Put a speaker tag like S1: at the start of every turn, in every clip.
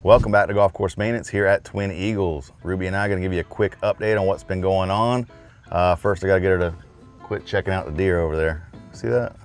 S1: Welcome back to Golf Course Maintenance here at Twin Eagles. Ruby and I are going to give you a quick update on what's been going on. First, I got to get her to quit checking out the deer over there. See that?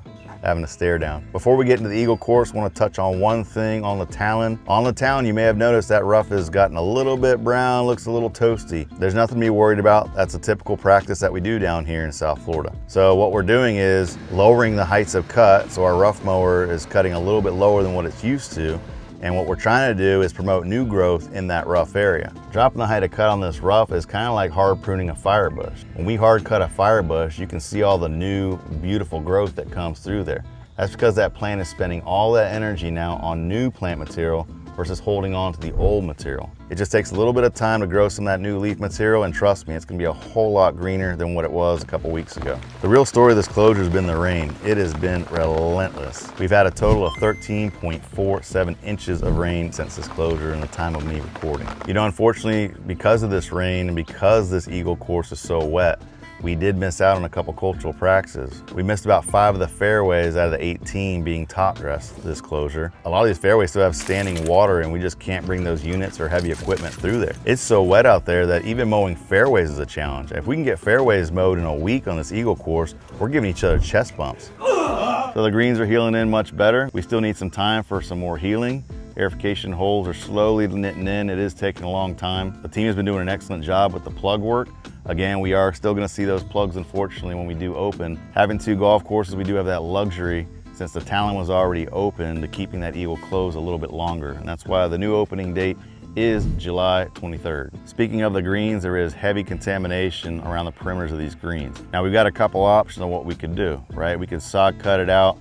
S1: Having to stare down. Before we get into the Eagle course, I want to touch on one thing on the Talon. On the Talon, you may have noticed that rough has gotten a little bit brown, looks a little toasty. There's nothing to be worried about. That's a typical practice that we do down here in South Florida. So what we're doing is lowering the heights of cut. So our rough mower is cutting a little bit lower than what it's used to. And what we're trying to do is promote new growth in that rough area. Dropping the height of cut on this rough is kind of like hard pruning a fire bush. When we hard cut a fire bush, you can see all the new, beautiful growth that comes through there. That's because that plant is spending all that energy now on new plant material versus holding on to the old material. It just takes a little bit of time to grow some of that new leaf material, and trust me, it's gonna be a whole lot greener than what it was a couple weeks ago. The real story of this closure has been the rain. It has been relentless. We've had a total of 13.47 inches of rain since this closure in the time of me recording. You know, unfortunately, because of this rain and because this Eagle course is so wet, we did miss out on a couple cultural practices. We missed about 5 of the fairways out of the 18 being top dressed this closure. A lot of these fairways still have standing water and we just can't bring those units or heavy equipment through there. It's so wet out there that even mowing fairways is a challenge. If we can get fairways mowed in a week on this Eagle course, we're giving each other chest bumps. So the greens are healing in much better. We still need some time for some more healing. Aerification holes are slowly knitting in. It is taking a long time. The team has been doing an excellent job with the plug work. Again, we are still gonna see those plugs, unfortunately, when we do open. Having 2 golf courses, we do have that luxury, since the Talon was already open, to keeping that Eagle closed a little bit longer. And that's why the new opening date is July 23rd. Speaking of the greens, there is heavy contamination around the perimeters of these greens. Now we've got a couple options on what we could do, right? We could sod cut it out,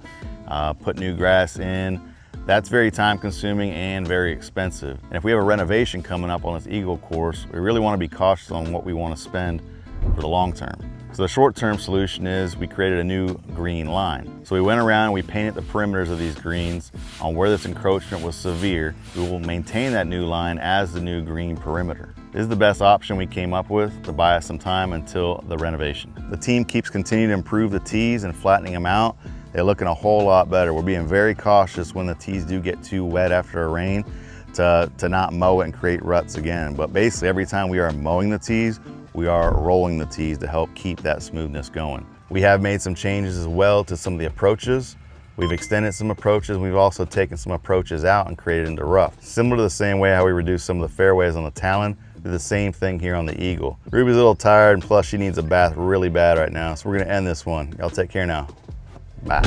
S1: put new grass in. That's very time consuming and very expensive. And if we have a renovation coming up on this Eagle course, we really want to be cautious on what we want to spend for the long term. So the short term solution is we created a new green line. So we went around and we painted the perimeters of these greens on where this encroachment was severe. We will maintain that new line as the new green perimeter. This is the best option we came up with to buy us some time until the renovation. The team keeps continuing to improve the tees and flattening them out. They're looking a whole lot better. We're being very cautious when the tees do get too wet after a rain to not mow it and create ruts again. But basically every time we are mowing the tees, we are rolling the tees to help keep that smoothness going. We have made some changes as well to some of the approaches. We've extended some approaches. We've also taken some approaches out and created into rough. Similar to the same way how we reduced some of the fairways on the Talon, do the same thing here on the Eagle. Ruby's a little tired, and plus she needs a bath really bad right now. So we're gonna end this one. Y'all take care now. Bye.